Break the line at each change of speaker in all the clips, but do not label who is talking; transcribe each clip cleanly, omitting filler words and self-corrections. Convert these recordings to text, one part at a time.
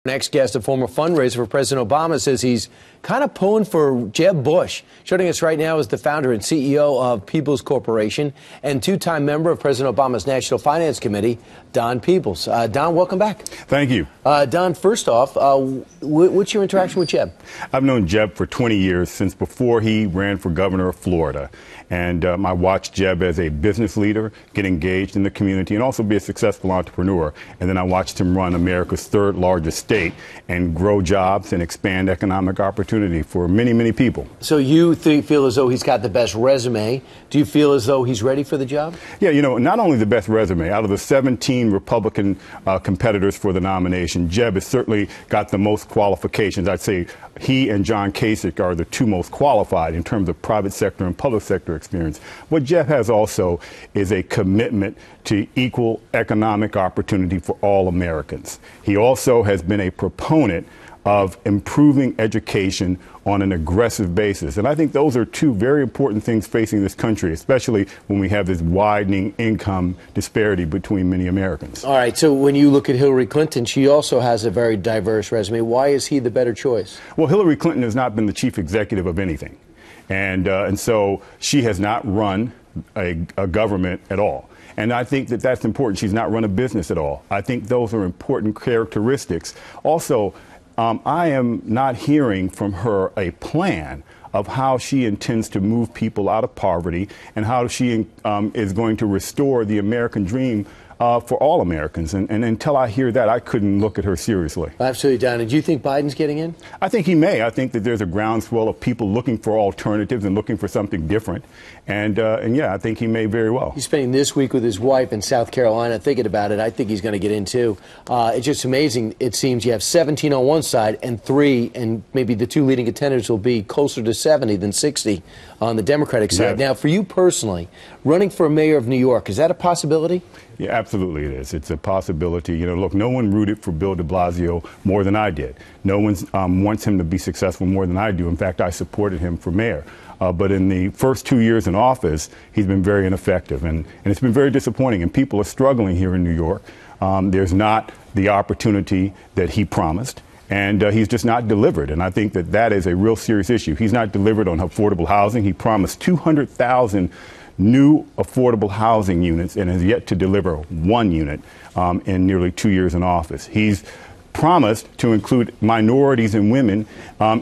Next guest, a former fundraiser for President Obama, says he's kind of pulling for Jeb Bush. Joining us right now is the founder and CEO of Peebles Corporation and two-time member of President Obama's National Finance Committee, Don Peebles. Don, welcome back.
Thank you.
Don, first off, what's your interaction with Jeb?
I've known Jeb for 20 years, since before he ran for governor of Florida. And I watched Jeb as a business leader get engaged in the community and also be a successful entrepreneur. And then I watched him run America's third largest state and grow jobs and expand economic opportunity for many, many people.
So you feel as though he's got the best resume. Do you feel as though he's ready for the job?
Yeah, you know, not only the best resume. Out of the 17 Republican competitors for the nomination, Jeb has certainly got the most qualifications. I'd say he and John Kasich are the two most qualified in terms of private sector and public sector experience. What Jeb has also is a commitment to equal economic opportunity for all Americans. He also has been a proponent of improving education on an aggressive basis. And I think those are two very important things facing this country, especially when we have this widening income disparity between many Americans.
All right, so when you look at Hillary Clinton, she also has a very diverse resume. Why is he the better choice?
Well, Hillary Clinton has not been the chief executive of anything. And so she has not run a government at all. And I think that that's important. She's not run a business at all. I think those are important characteristics. Also, I am not hearing from her a plan of how she intends to move people out of poverty and how she is going to restore the American dream for all Americans. And until I hear that, I couldn't look at her seriously.
Absolutely, Don. And do you think Biden's getting in?
I think he may. I think that there's a groundswell of people looking for alternatives and looking for something different. And yeah, I think he may very well.
He's spending this week with his wife in South Carolina thinking about it. I think he's going to get in, too. It's just amazing. It seems you have 17 on one side and 3, and maybe the two leading contenders will be closer to 70 than 60 on the Democratic side.
Yeah.
Now, for you personally, running for mayor of New York, is that a possibility?
Yeah, absolutely it is. It's a possibility. You know, look, no one rooted for Bill de Blasio more than I did. No one wants him to be successful more than I do. In fact, I supported him for mayor. But in the first 2 years in office, he's been very ineffective. And it's been very disappointing. And people are struggling here in New York. There's not the opportunity that he promised. And he's just not delivered. And I think that that is a real serious issue. He's not delivered on affordable housing. He promised 200,000 new affordable housing units and has yet to deliver one unit in nearly 2 years in office. He's promised to include minorities and women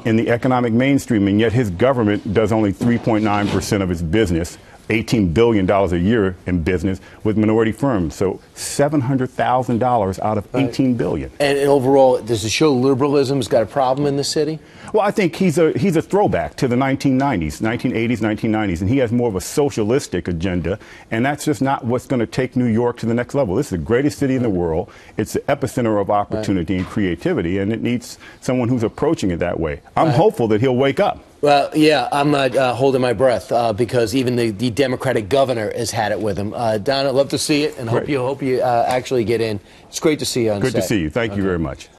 in the economic mainstream, and yet his government does only 3.9% of its business, $18 billion a year in business with minority firms. So $700,000 out of $18 billion.
And overall, does it show liberalism's got a problem in the city?
Well, I think he's a throwback to the 1990s, 1980s, 1990s, and he has more of a socialistic agenda, and that's just not what's going to take New York to the next level. This is the greatest city in the world. It's the epicenter of opportunity and creativity, and it needs someone who's approaching it that way. I'm hopeful that he'll wake up.
Well, yeah, I'm not holding my breath because even the Democratic governor has had it with him. Don, I'd love to see it, and hope you actually get in. It's great to see you on set.
Good to see you. Thank you very much.